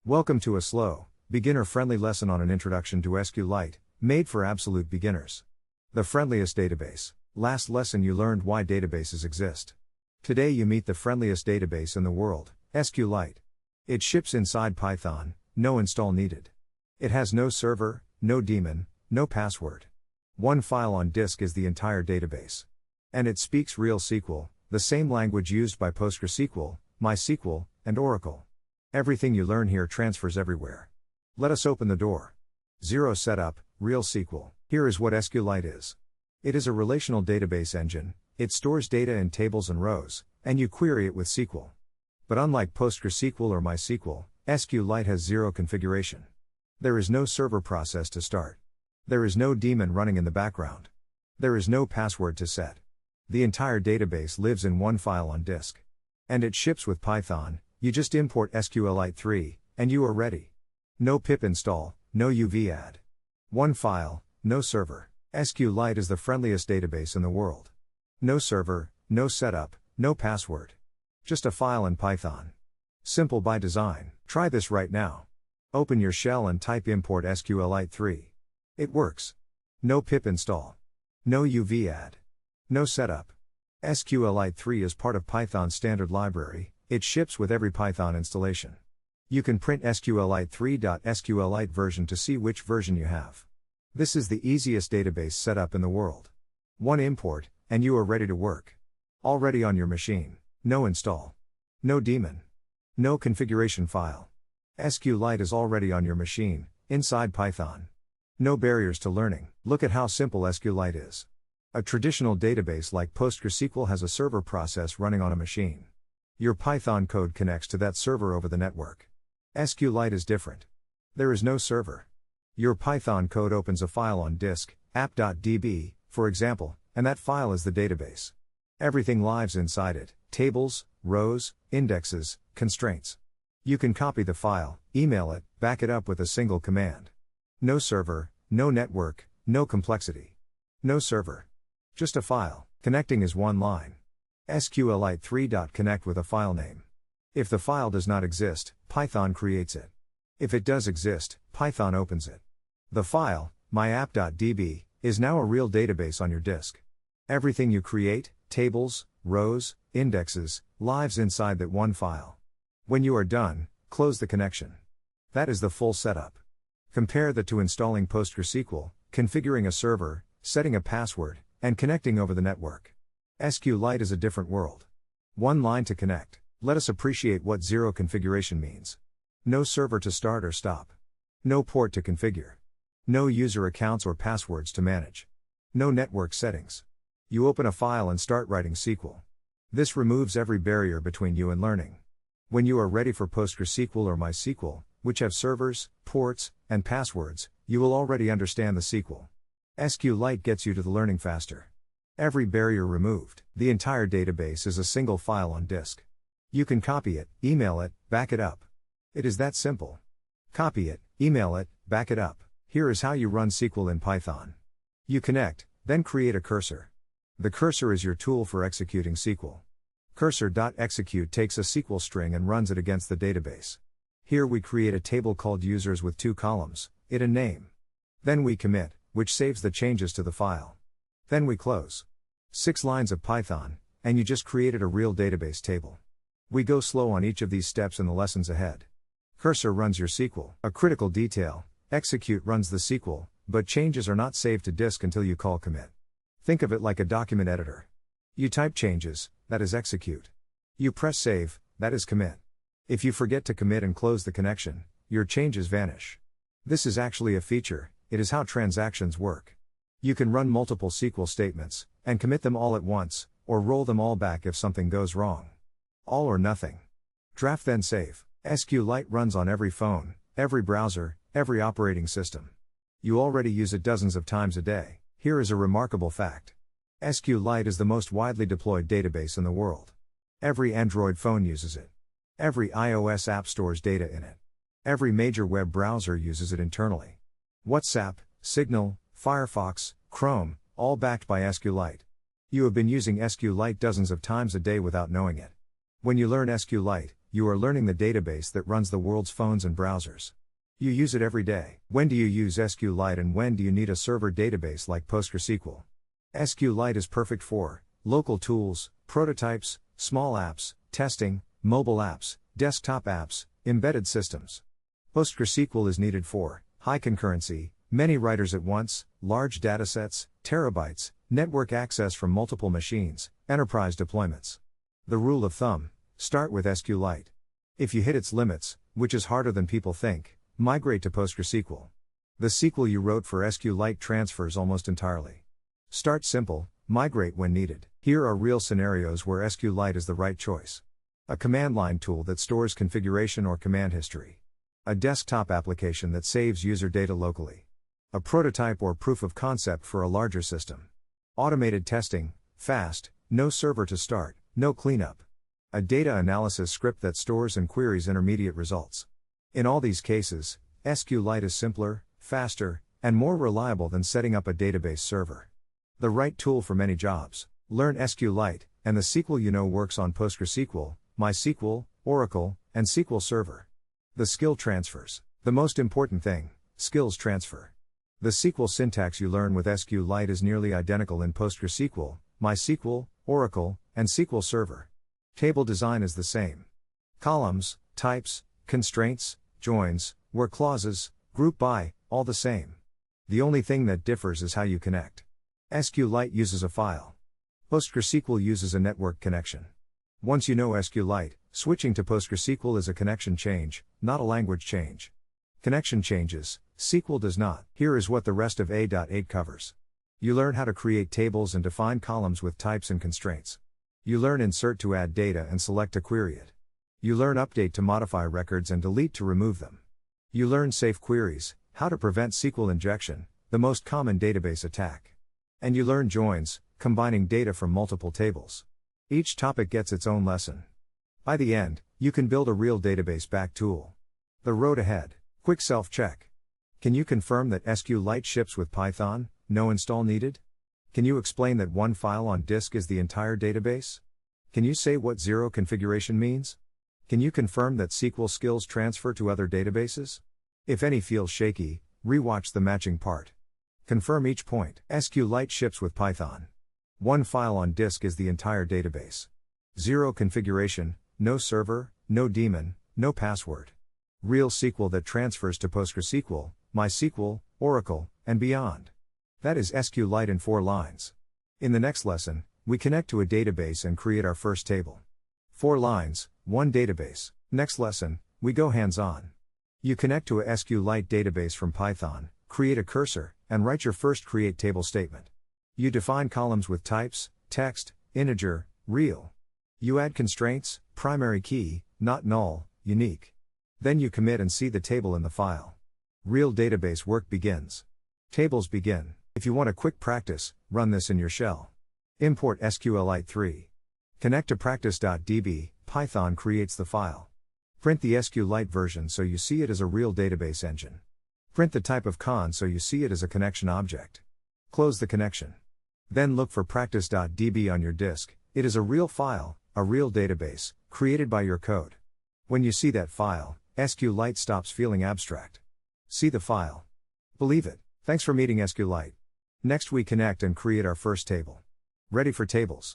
Welcome to a slow, beginner-friendly lesson on an introduction to sqlite, made for absolute beginners. The friendliest database. Last lesson you learned why databases exist. Today you meet the friendliest database in the world, sqlite. It ships inside Python, no install needed. It has no server, no daemon, no password. One file on disk is the entire database. And it speaks real SQL, the same language used by PostgreSQL, MySQL, and Oracle. Everything you learn here transfers everywhere. Let us open the door. 0 Setup, Real SQL. Here is what sqlite is. It is a relational database engine. It stores data in tables and rows, and you query it with SQL. But unlike PostgreSQL or MySQL, sqlite has zero configuration. There is no server process to start. There is no daemon running in the background. There is no password to set. The entire database lives in one file on disk. And it ships with Python. You just import sqlite 3, and you are ready. No pip install, no UV add. One file, no server. sqlite is the friendliest database in the world. No server, no setup, no password. Just a file in Python. Simple by design. Try this right now. Open your shell and type import sqlite 3. It works. No pip install. No UV add. No setup. sqlite 3 is part of Python's standard library. It ships with every Python installation. You can print sqlite 3.sqlite version to see which version you have. This is the easiest database setup in the world. One import, and you are ready to work. Already on your machine. No install. No daemon. No configuration file. sqlite is already on your machine, inside Python. No barriers to learning. Look at how simple sqlite is. A traditional database like PostgreSQL has a server process running on a machine. Your Python code connects to that server over the network. sqlite is different. There is no server. Your Python code opens a file on disk, app.db, for example, and that file is the database. Everything lives inside it: tables, rows, indexes, constraints. You can copy the file, email it, back it up with a single command. No server, no network, no complexity. No server. Just a file. Connecting is one line. sqlite 3.connect with a file name. If the file does not exist, Python creates it. If it does exist, Python opens it. The file, myapp.db, is now a real database on your disk. Everything you create, tables, rows, indexes, lives inside that one file. When you are done, close the connection. That is the full setup. Compare that to installing PostgreSQL, configuring a server, setting a password, and connecting over the network. sqlite is a different world. One line to connect. Let us appreciate what zero configuration means. No server to start or stop. No port to configure. No user accounts or passwords to manage. No network settings. You open a file and start writing SQL. This removes every barrier between you and learning. When you are ready for PostgreSQL or MySQL, which have servers, ports, and passwords, you will already understand the SQL. sqlite gets you to the learning faster. Every barrier removed. The entire database is a single file on disk. You can copy it, email it, back it up. It is that simple. Copy it, email it, back it up. Here is how you run SQL in Python. You connect, then create a cursor. The cursor is your tool for executing SQL. Cursor.execute takes a SQL string and runs it against the database. Here we create a table called users with 2 columns, it and name. Then we commit, which saves the changes to the file. Then we close. 6 lines of Python, and you just created a real database table. We go slow on each of these steps in the lessons ahead. Cursor runs your SQL. A critical detail: execute runs the SQL, but changes are not saved to disk until you call commit. Think of it like a document editor. You type changes, that is execute. You press save, that is commit. If you forget to commit and close the connection, your changes vanish. This is actually a feature, it is how transactions work. You can run multiple SQL statements, and commit them all at once, or roll them all back if something goes wrong. All or nothing. Draft then save. sqlite runs on every phone, every browser, every operating system. You already use it dozens of times a day. Here is a remarkable fact. sqlite is the most widely deployed database in the world. Every Android phone uses it. Every iOS app stores data in it. Every major web browser uses it internally. WhatsApp, Signal, Firefox, Chrome, all backed by sqlite. You have been using sqlite dozens of times a day without knowing it. When you learn sqlite, you are learning the database that runs the world's phones and browsers. You use it every day. When do you use SQLite and when do you need a server database like PostgreSQL? SQLite is perfect for local tools, prototypes, small apps, testing, mobile apps, desktop apps, embedded systems. PostgreSQL is needed for high concurrency, many writers at once, large datasets, terabytes, network access from multiple machines, enterprise deployments. The rule of thumb: start with SQLite. If you hit its limits, which is harder than people think, migrate to PostgreSQL. The SQL you wrote for SQLite transfers almost entirely. Start simple, migrate when needed. Here are real scenarios where SQLite is the right choice. A command line tool that stores configuration or command history. A desktop application that saves user data locally. A prototype or proof of concept for a larger system. Automated testing, fast, no server to start, no cleanup. A data analysis script that stores and queries intermediate results. In all these cases, SQLite is simpler, faster, and more reliable than setting up a database server. The right tool for many jobs. Learn SQLite, and the SQL you know works on PostgreSQL, MySQL, Oracle, and SQL Server. The skill transfers. The most important thing: skills transfer. The SQL syntax you learn with SQLite is nearly identical in PostgreSQL, MySQL, Oracle, and SQL Server. Table design is the same. Columns, types, constraints, joins, where clauses, group by, all the same. The only thing that differs is how you connect. SQLite uses a file. PostgreSQL uses a network connection. Once you know SQLite, switching to PostgreSQL is a connection change, not a language change. Connection changes, SQL does not. Here is what the rest of A.8 covers. You learn how to create tables and define columns with types and constraints. You learn insert to add data and select to query it. You learn update to modify records and delete to remove them. You learn safe queries, how to prevent SQL injection, the most common database attack. And you learn joins, combining data from multiple tables. Each topic gets its own lesson. By the end, you can build a real database back tool. The road ahead. Quick self-check. Can you confirm that SQLite ships with Python, no install needed? Can you explain that one file on disk is the entire database? Can you say what zero configuration means? Can you confirm that SQL skills transfer to other databases? If any feels shaky, rewatch the matching part. Confirm each point. SQLite ships with Python. One file on disk is the entire database. Zero configuration, no server, no daemon, no password. Real SQL that transfers to PostgreSQL, MySQL, Oracle, and beyond. That is SQLite in 4 lines. In the next lesson, we connect to a database and create our first table. 4 lines, 1 database. Next lesson, we go hands-on. You connect to a SQLite database from Python, create a cursor, and write your first create table statement. You define columns with types, text, integer, real. You add constraints, primary key, not null, unique. Then you commit and see the table in the file. Real database work begins. Tables begin. If you want a quick practice, run this in your shell. Import SQLite 3. Connect to practice.db, Python creates the file. Print the SQLite version so you see it as a real database engine. Print the type of con so you see it as a connection object. Close the connection. Then look for practice.db on your disk. It is a real file, a real database, created by your code. When you see that file, SQLite stops feeling abstract. See the file. Believe it. Thanks for meeting SQLite. Next we connect and create our first table. Ready for tables.